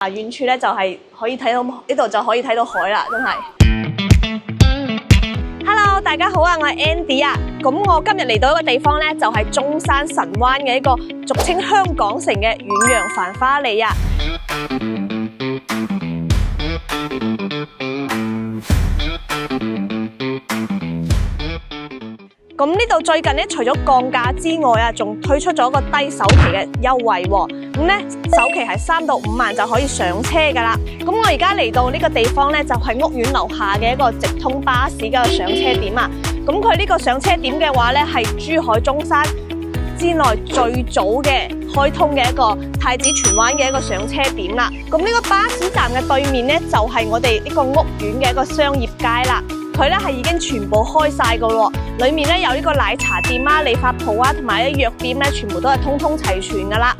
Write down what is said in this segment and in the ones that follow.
遠處咧就係可以睇到呢度就可以睇到海啦，真係。Hello， 大家好啊，我係 Andy 啊。咁我今日嚟到一個地方咧，就係中山神灣嘅一個俗稱香港城嘅遠洋繁花里啊。咁呢度最近咧，除咗降價之外啊，仲推出咗個低首期嘅優惠喎。咁咧首期係3到5萬就可以上車噶啦。咁我而家嚟到呢個地方咧，就係屋苑樓下嘅一個直通巴士嘅上車點啊。咁佢呢個上車點嘅話咧，係珠海中山之內最早嘅開通嘅一個太子荃灣嘅一個上車點啦。咁呢個巴士站嘅對面咧，就係我哋呢個屋苑嘅一個商業街啦。佢咧係已經全部開晒噶咯，裏面咧有呢個奶茶店啊、理髮鋪啊，同埋啲藥店咧，全部都係通通齊全噶啦。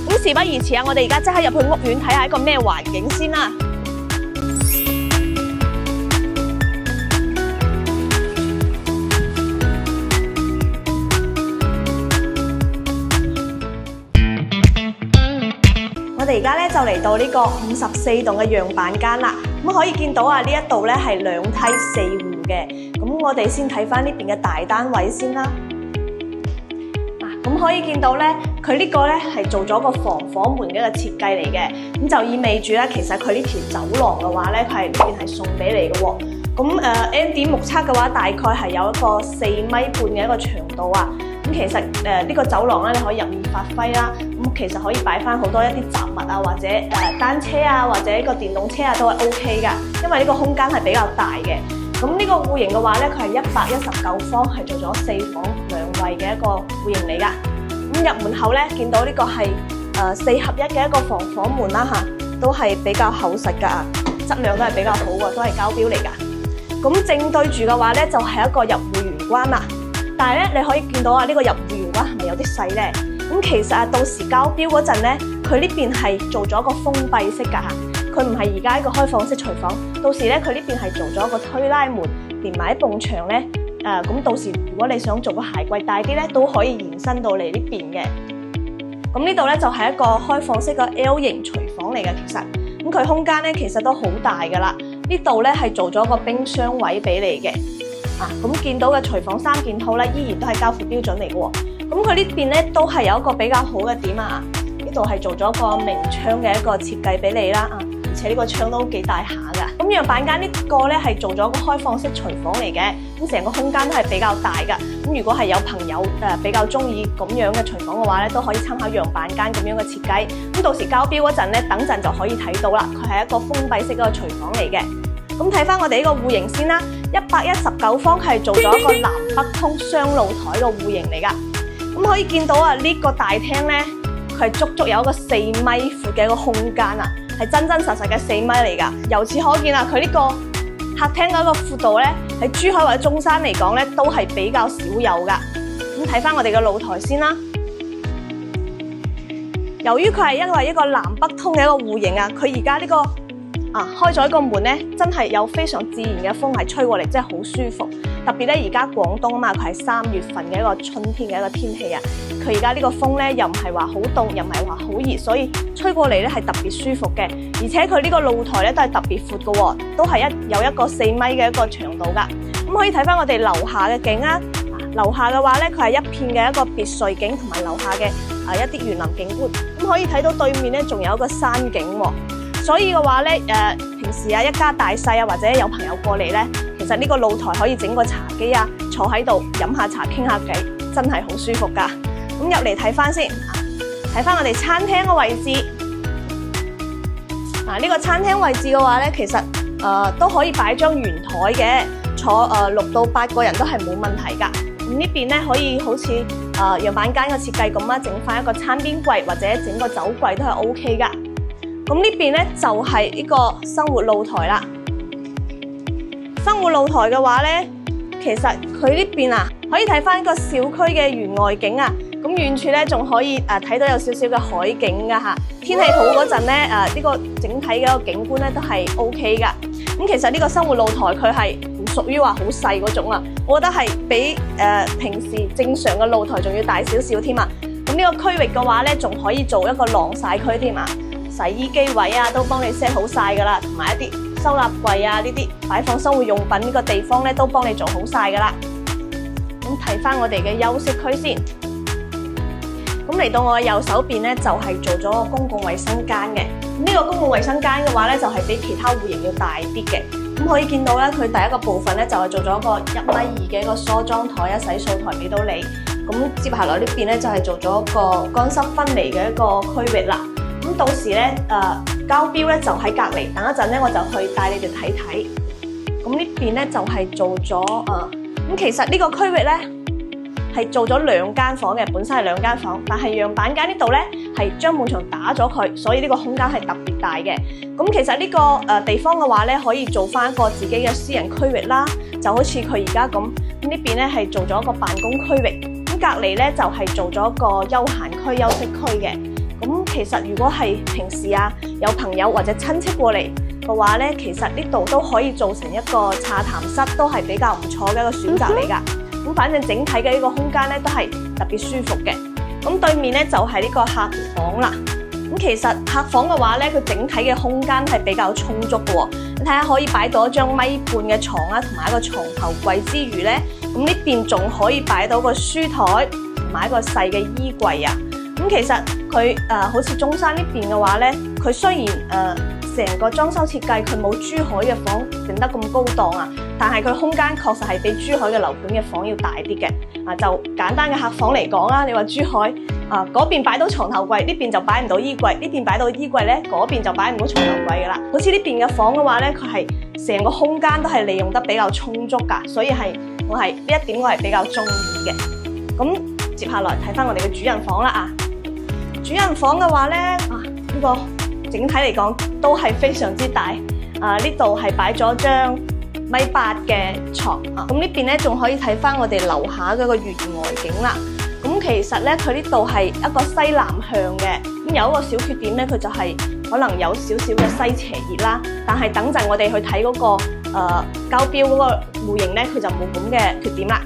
咁事不宜遲啊，我哋而家即刻入去屋苑睇下一個咩環境先啦。我哋而家咧就嚟到呢個54棟嘅樣板間啦，咁可以見到啊，呢一度咧係2梯4戶嘅。咁我哋先睇翻呢邊嘅大單位先啦。咁可以見到咧，佢呢個咧係做咗個防火門嘅一個設計嚟嘅，咁就意味住咧，其實佢呢條走廊嘅話咧，佢係呢邊係送俾你嘅喎。咁Andy 目測嘅話，大概係有一個4米半嘅一個長度啊。咁其實呢個走廊咧，你可以任意發揮啦。咁其實可以擺翻好多一啲雜物啊，或者單車啊，或者一個電動車啊，都係 OK 噶。因為呢個空間係比較大嘅。咁呢個戶型嘅話咧，佢係119方，係做咗4房2衛嘅一個戶型嚟噶。咁入門口咧，見到呢個係4合1嘅一個防火門啦嚇，都係比較厚實噶，質量都係比較好喎，都係膠標嚟噶。咁正對住嘅話咧，就係一個入戶玄關啦。但係咧，你可以見到啊，呢個入戶玄關係咪有啲細咧？咁其實啊，到時交標嗰陣咧，佢呢邊係做咗一個封閉式㗎嚇，佢唔係而家一個開放式廚房。到時咧，佢呢邊係做咗一個推拉門，連埋一埲牆咧。咁到時如果你想做個鞋櫃大啲咧，都可以延伸到嚟呢邊嘅。咁呢度咧就係一個開放式嘅 L 型廚房嚟嘅，其實咁佢空間咧其實都好大㗎啦。呢度咧係做咗個冰箱位俾你嘅。咁見到嘅廚房3件套咧，依然都係交付標準嚟嘅喎。咁佢呢邊咧都係有一個比較好嘅點啊！呢度係做咗個明窗嘅一個設計俾你啦，而且呢個窗都幾大下㗎。咁樣板間呢個咧係做咗個開放式廚房嚟嘅，咁成個空間都係比較大㗎。咁如果係有朋友比較中意咁樣嘅廚房嘅話咧，都可以參考樣板間咁樣嘅設計。咁到時交標嗰陣咧，等陣就可以睇到啦。佢係一個封閉式嗰個廚房嚟嘅。咁睇翻我哋呢個戶型先啦，119方係做咗一個南北通雙露台嘅戶型嚟㗎。咁可以見到啊，呢個大廳咧，佢係足足有一個4米闊嘅一個空間啊，係真真實實嘅4米嚟㗎。由此可見啊，佢呢個客廳嗰個闊度咧，喺珠海或者中山嚟講咧，都係比較少有㗎。咁睇翻我哋嘅露台先啦。由於佢係因為一個南北通嘅一個戶型啊，佢而家呢個開咗一個門咧，真係有非常自然嘅風係吹過嚟，真係好舒服。特別咧，而家廣東啊嘛，佢係3月份嘅一個春天嘅一個天氣啊。佢而家呢個風咧，又唔係話好凍，又唔係話好熱，所以吹過嚟咧係特別舒服嘅。而且佢呢個露台咧都係特別闊嘅喎，都係有一個4米嘅一個長度㗎。咁可以睇翻我哋樓下嘅景啊。樓下嘅話咧，佢係一片嘅一個別墅景，同埋樓下嘅一啲園林景觀。咁可以睇到對面咧，仲有一個山景喎。所以嘅話咧，平時啊一家大細啊，或者有朋友過嚟咧，其實呢個露台可以整個茶几啊，坐喺度飲下茶傾下偈，真係好舒服㗎。咁入嚟睇翻先，睇翻我哋餐廳嘅位置。呢個餐廳位置嘅話咧，其實都可以擺張圓台嘅，坐6到8個人都係冇問題㗎。咁呢邊咧可以好似樣板間嘅設計咁啊，整翻一個餐邊櫃或者整個酒櫃都係 OK 㗎。咁呢邊咧就係呢個生活露台啦。生活露台嘅話咧，其實佢呢邊啊，可以睇翻個小區嘅園外景啊。咁遠處咧仲可以睇到有少少嘅海景噶嚇。天氣好嗰陣咧，呢個整體嘅一個景觀咧都係 OK 噶。咁其實呢個生活露台佢係唔屬於話好細嗰種啊，我覺得係比平時正常嘅露台仲要大少少添啊。咁咁呢個區域嘅話咧，仲可以做一個晾曬區添啊，洗衣機位啊都幫你 set 好晒噶啦，同埋一啲收納櫃啊呢啲擺放生活用品呢個地方咧都幫你做好晒噶啦。咁睇翻我哋嘅休息區先。咁嚟到我嘅右手邊咧，就係做咗個公共衛生間嘅。呢個公共衛生間嘅話咧，就係比其他戶型要大啲嘅。咁可以見到咧，佢第一個部分咧就係做咗一個1.2米嘅一個梳妝台、洗掃台俾到你。咁接下來呢邊咧就係做咗一個乾濕分離嘅一個區域啦。咁到時咧膠標咧就喺隔離，等一陣咧我就去帶你哋睇睇。咁呢邊咧就係做咗咁其實呢個區域咧係做咗2間房嘅，本身係2間房，但係樣板間呢度咧係將門牆打咗佢，所以呢個空間係特別大嘅。咁其實呢個地方嘅話咧，可以做翻一個自己嘅私人區域啦，就好似佢而家咁。呢邊咧係做咗一個辦公區域，咁隔離咧就係做咗一個休閒區、休息區嘅。咁其實如果係平時有朋友或者親戚過嚟嘅話咧，其實呢度都可以做成一個茶談室，都係比較唔錯嘅一個選擇嚟㗎。咁反正整體嘅呢個空間咧都係特別舒服嘅。咁對面咧就係呢個客房啦。咁其實客房嘅話咧，佢整體嘅空間係比較充足嘅喎。你睇下可以擺到1.5米嘅床啦，同埋一個床頭櫃之餘咧，咁呢邊仲可以擺到個書台同埋一個細嘅衣櫃啊。咁其實佢好似中山呢邊嘅話咧，佢雖然成個裝修設計佢冇珠海嘅房整得咁高檔啊，但係佢空間確實係比珠海嘅樓盤嘅房要大啲嘅。就簡單嘅客房嚟講啦，你話珠海嗰邊擺到床頭櫃，呢邊就擺唔到衣櫃；呢邊擺到衣櫃咧，嗰邊就擺唔到床頭櫃噶啦。好似呢邊嘅房嘅話咧，佢係成個空間都係利用得比較充足噶，所以我係呢一點我係比較中意嘅。咁接下來睇翻我哋嘅主人房啦主人房嘅話咧呢個整體嚟講都係非常之大。呢度係擺咗張1.8米嘅床咁呢邊咧仲可以睇翻我哋樓下嗰個園外景啦。咁其實咧佢呢度係一個西南向嘅，咁有一個小缺點咧，佢就係可能有少少嘅西斜熱啦。但係等陣我哋去睇嗰個膠標嗰個戶型咧，佢就冇咁嘅缺點啦。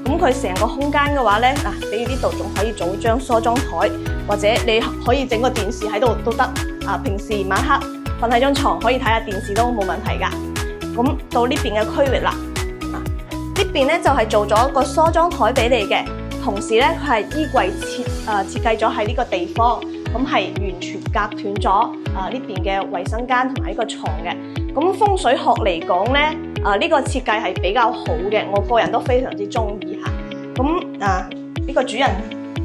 咁佢成個空間嘅話咧，比如呢度仲可以做張梳妝台，或者你可以整個電視喺度都得。平時晚黑瞓喺張床可以睇下電視都冇問題㗎。咁到呢邊嘅區域啦，呢邊咧就係做咗一個梳妝台俾你嘅，同時咧佢係衣櫃設計咗喺呢個地方，咁係完全隔斷咗呢邊嘅衛生間同埋呢個床嘅。咁風水學嚟講咧，呢個設計係比較好嘅，我個人都非常之中意嚇。咁呢個主人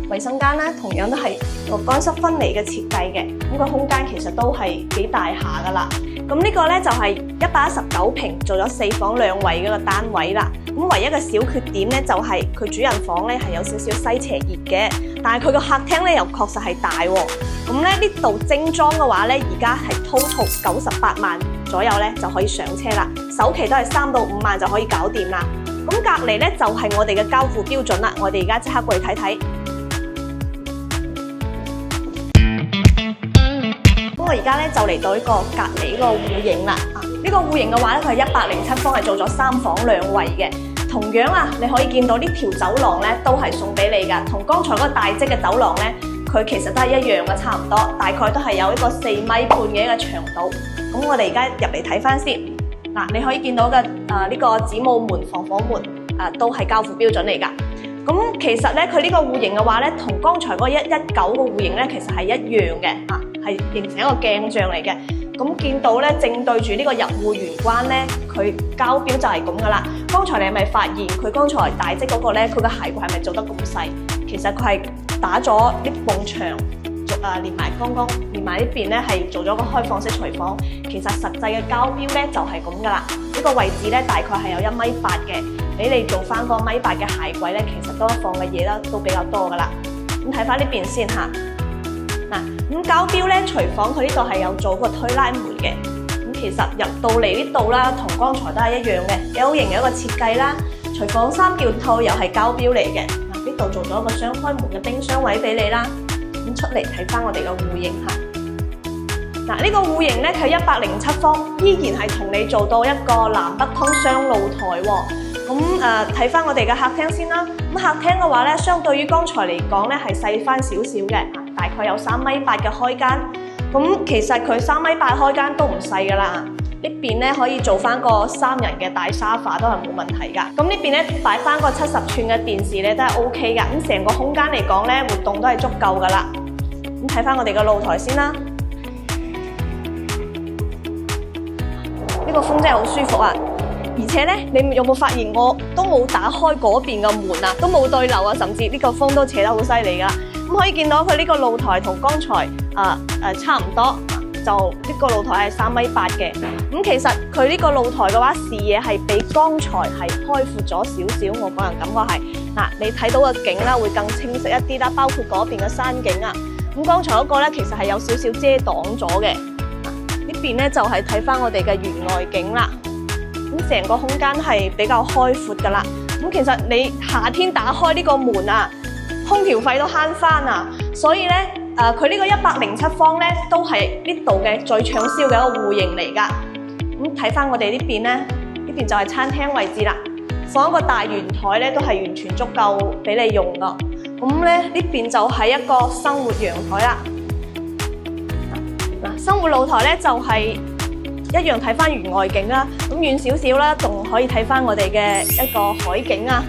衛生間咧，同樣都係個乾濕分離嘅設計嘅，咁個空間其實都係幾大下噶啦。咁呢個咧就係119平，做咗4房2衛嘅一個單位啦。咁唯一嘅小缺點咧就係佢主人房咧係有少少西斜熱嘅，但係佢個客廳咧又確實係大喎。咁咧呢度精裝嘅話咧，而家係 total 98萬左右咧就可以上車啦，首期都係3到5萬就可以搞掂啦。咁隔離咧就係我哋嘅交付標準啦，我哋而家即刻過去睇睇。咁我而家咧就嚟到呢個隔離呢個戶型啦。呢個戶型嘅話咧，佢係107方，係做咗3房2衛嘅。同樣你可以見到呢條走廊咧都係送俾你㗎，同剛才嗰個大積嘅走廊咧，佢其實都係一樣嘅，差唔多，大概都係有一個4.5米嘅一個長度。咁我哋而家入嚟睇翻先。你可以見到嘅呢個子母門、防火門都係交付標準嚟㗎。咁其實咧佢呢個戶型嘅話咧，同剛才嗰個119個戶型咧其實係一樣嘅，係形成一個鏡像嚟嘅。咁見到咧正對住呢個入戶玄關咧，佢交標就係咁噶啦。剛才你係咪發現佢剛才大積嗰個咧，佢個鞋櫃係咪做得咁細？其實佢係打咗啲埲牆。連埋呢邊咧係做咗個開放式廚房，其實實際嘅交標咧就係咁噶啦。呢個位置咧大概係有1.8米嘅，俾你做翻個1.8米嘅鞋櫃咧，其實都放嘅嘢啦都比較多噶啦。咁睇翻呢邊先嚇，咁交標咧廚房佢呢度係有做個推拉門嘅。咁其實入到嚟呢度啦，同剛才都係一樣嘅 L 型嘅一個設計啦。廚房3件套又係交標嚟嘅。呢度做咗一個雙開門嘅冰箱位俾你啦。咁出嚟睇翻我哋嘅戶型嚇，呢個戶型咧佢107方，依然係同你做到一個南北通雙露台喎。咁咁睇翻我哋嘅客廳先啦。咁客廳嘅話咧，相對於剛才嚟講咧係細翻少少嘅，大概有3.8米嘅開間。咁其實佢3.8米開間都唔細噶啦。呢邊咧可以做翻個3人嘅大沙發都係冇問題噶。咁呢邊咧擺翻個70寸嘅電視咧都係 OK 噶。咁成個空間嚟講咧，活動都係足夠噶啦。咁睇翻我哋嘅露台先啦。呢個風真係好舒服啊！而且咧，你有冇發現我都冇打開嗰邊嘅門啊，都冇對流啊，甚至呢個風都扯得好犀利噶。咁可以見到佢呢個露台同剛才差唔多。就呢個露台係3.8米嘅，咁其實佢呢個露台嘅話，視野係比剛才係開闊咗少少，我個人感覺係嗱，你睇到嘅景啦會更清晰一啲啦，包括嗰邊嘅山景啊，咁剛才嗰個咧其實係有少少遮擋咗嘅，呢邊咧就係睇翻我哋嘅園外景啦，咁成個空間係比較開闊噶啦，咁其實你夏天打開呢個門啊，空調費都慳翻啊，所以咧。佢呢個107方咧，都係呢度嘅最暢銷嘅一個戶型嚟噶。咁睇翻我哋呢邊咧，呢邊就係餐廳位置啦。放一個大圓台咧，都係完全足夠俾你用噶。咁咧呢邊就係一個生活陽台啦。嗱，生活露台咧就係一樣睇翻園外景啦。咁遠少少啦，仲可以睇翻我哋嘅一個海景啊。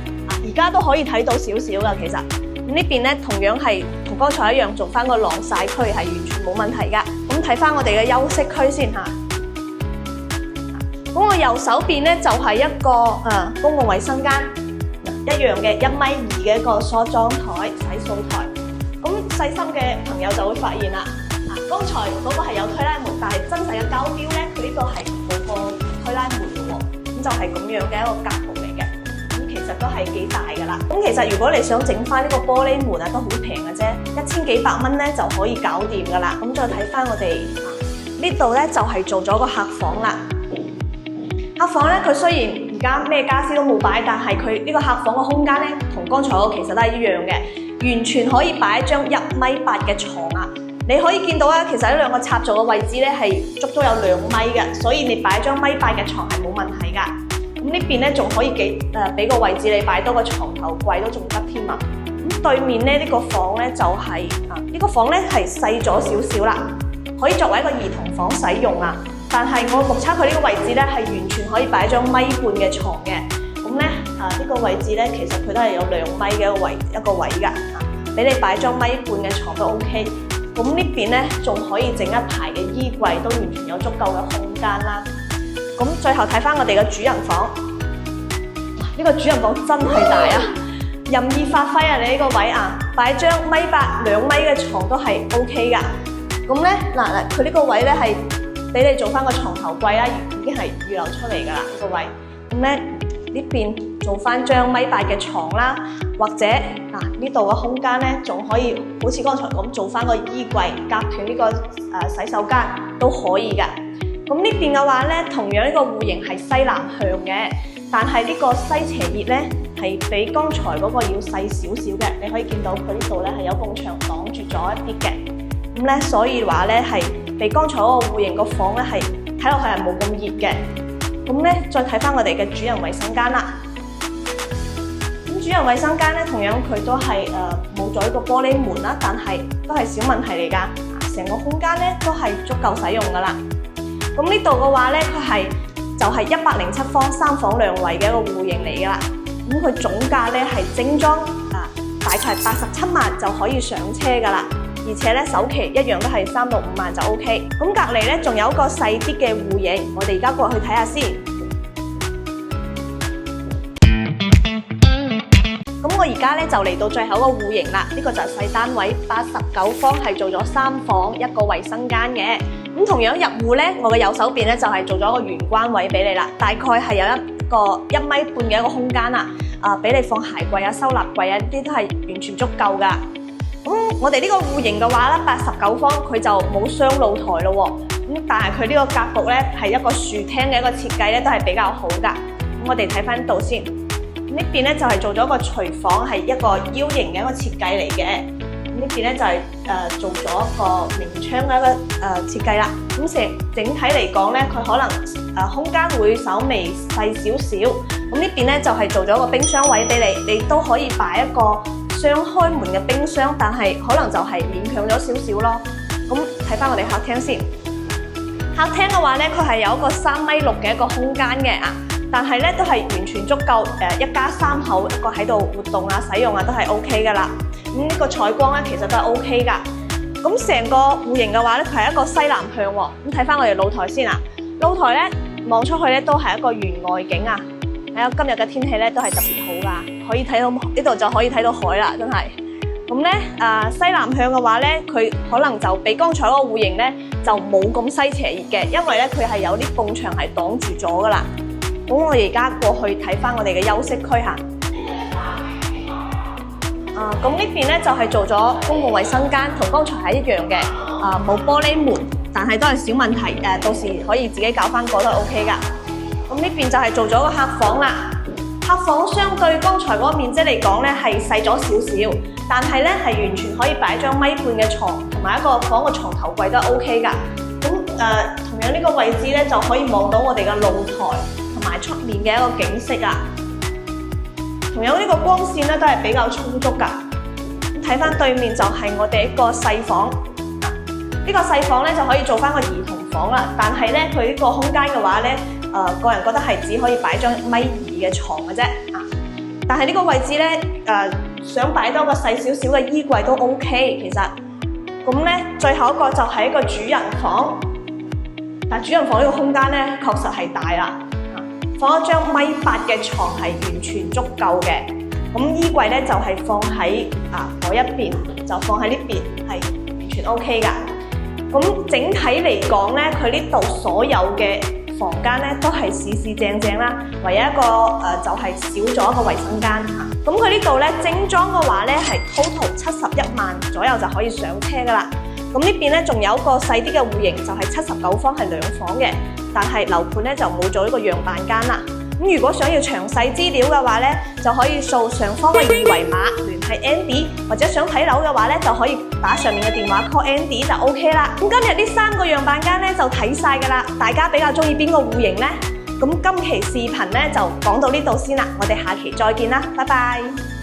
而家都可以睇到少少噶，其實。咁呢邊咧同樣係同剛才一樣做翻個晾曬區，係完全冇問題噶。咁睇翻我哋嘅休息區先嚇。咁我右手邊咧就係一個公共衞生間，一樣嘅1.2米嘅一個梳妝台、洗漱台。咁細心嘅朋友就會發現啦，剛才嗰個係有推拉門，但係真實嘅膠標咧，佢呢個係冇個推拉門嘅喎。咁就係咁樣嘅一個格局嚟嘅。其實都係幾大噶啦，咁其實如果你想整翻呢個玻璃門啊，都好平嘅啫，1000幾百蚊咧就可以搞掂噶啦。咁再睇翻我哋呢度咧就係做咗個客房啦。客房咧佢雖然而家咩家私都冇擺，但係佢呢個客房嘅空間咧同剛才嗰個其實都係一樣嘅，完全可以擺一張1.8米嘅床啊。你可以見到啊，其實呢兩個插座嘅位置咧係足足有2米嘅，所以你擺張1.8米嘅床係冇問題噶。咁呢邊咧仲可以俾個位置你擺多個床頭櫃都仲得添啊！咁對面咧呢個房咧就係呢個房咧係細咗少少啦，可以作為一個兒童房使用啊。但係我目測佢呢個位置咧係完全可以擺張1.5米嘅床嘅。咁咧呢個位置咧其實佢都係有2米嘅一個位㗎，俾你擺張1.5米嘅床都 OK。咁呢邊咧仲可以整一排嘅衣櫃，都完全有足夠嘅空間啦。咁最後睇翻我哋嘅主人房，呢個主人房真係大啊，任意發揮啊！你呢個位啊，擺張1.8米、2米嘅床都係 OK 噶。咁咧佢呢個位咧係俾你做翻個床頭櫃啦，已經係預留出嚟噶啦呢個位。咁咧呢邊做翻張1.8米嘅床啦，或者呢度嘅空間咧仲可以好似剛才咁做翻個衣櫃，夾斷呢個洗手間都可以噶。咁呢邊嘅話咧，同樣呢個戶型係西南向嘅，但係呢個西斜熱咧係比剛才嗰個要細少少嘅。你可以見到佢呢度咧係有埲牆擋住咗一啲嘅，咁咧所以話咧係比剛才嗰個戶型個房咧係睇落去係冇咁熱嘅。咁咧再睇翻我哋嘅主人衛生間啦。咁主人衛生間咧同樣佢都係冇咗呢個玻璃門啦，但係都係小問題嚟㗎。成個空間咧都係足夠使用㗎啦。咁呢度嘅話咧，佢就係107方3房2衛嘅一個戶型嚟噶啦。咁佢總價咧係精裝大概係87萬就可以上車噶啦。而且咧首期一樣都係3到5萬就 OK。咁隔離咧仲有一個細啲嘅戶型，我哋而家過去睇下先。咁我而家咧就嚟到最後一個戶型啦。呢個就係細單位89方，係做咗3房1個衛生間嘅。咁同樣入戶咧，我嘅右手邊咧就係做咗一個玄關位俾你啦，大概係有一個1.5米嘅一個空間啦，俾你放鞋櫃啊、收納櫃啊，呢啲都係完全足夠噶。咁我哋呢個戶型嘅話咧，89方佢就冇雙露台咯喎，咁但係佢呢個格局咧係一個樹廳嘅一個設計咧，都係比較好噶。咁我哋睇翻呢度先，呢邊咧就係做咗個廚房，係一個 U 型嘅一個設計嚟嘅。呢呢邊咧就係做咗一個明窗嘅一個設計啦。咁整體嚟講咧，佢可能空間會稍微細少少。咁呢邊咧就係做咗個冰箱位俾你，你都可以擺一個雙開門嘅冰箱，但係可能就係勉強咗少少咯。咁睇翻我哋客廳先，客廳嘅話咧，佢係有一個3.6米嘅一個空間嘅啊。但係咧都係完全足夠一家3口一個喺度活動啊、使用啊都係 OK 噶啦。咁呢個採光咧其實都係 OK 噶。咁成個戶型嘅話咧，佢係一個西南向喎。咁睇翻我哋露台先啊，露台咧望出去咧都係一個園外景啊。睇下今日嘅天氣咧都係特別好噶，可以睇到呢度就可以睇到海啦，真係。咁咧西南向嘅話咧，佢可能就比剛才嗰個戶型咧就冇咁西斜熱嘅，因為咧佢係有啲埲牆係擋住咗噶啦。咁我哋而家過去睇翻我哋嘅休息區嚇。咁呢邊咧就係做咗公共衛生間，同剛才係一樣嘅。冇玻璃門，但係都係小問題。到時可以自己搞翻個都係 OK 噶。咁呢邊就係做咗個客房啦。客房相對剛才嗰個面積嚟講咧係細咗少少，但係咧係完全可以擺張1.5米嘅床，同埋一個放個床頭櫃都係 OK 噶。咁同樣呢個位置咧就可以望到我哋嘅露台。同埋出面嘅一個景色啊，同樣呢個光線咧都係比較充足噶。睇翻對面就係我哋一個細房，呢個細房咧就可以做翻個兒童房啦。但係咧佢呢個空間嘅話咧，個人覺得係只可以擺張1.2米嘅床嘅啫啊。但係呢個位置咧，想擺多個細少少嘅衣櫃都 OK 其實。咁咧最後一個就係一個主人房，但主人房呢個空間咧確實係大啦。放一張1.8米嘅床係完全足夠嘅，咁衣櫃咧就係放喺嗰一邊，就放喺呢邊係完全 OK 噶。咁整體嚟講咧，佢呢度所有嘅房間咧都係四正正啦，唯一一個就係少咗一個衛生間。咁佢呢度咧精裝嘅話咧係 total 71萬左右就可以上車噶啦。咁呢邊咧仲有一個細啲嘅戶型，就係79方係2房嘅。但係樓盤咧就冇做呢個樣板間啦。咁如果想要詳細資料嘅話咧，就可以掃上方嘅2維碼聯繫 Andy， 或者想睇樓嘅話咧，就可以打上面嘅電話 call Andy 就 OK 啦。咁今日呢3個樣板間咧就睇晒㗎啦，大家比較中意邊個戶型呢？咁今期視頻咧就講到呢度先啦，我哋下期再見啦，拜拜。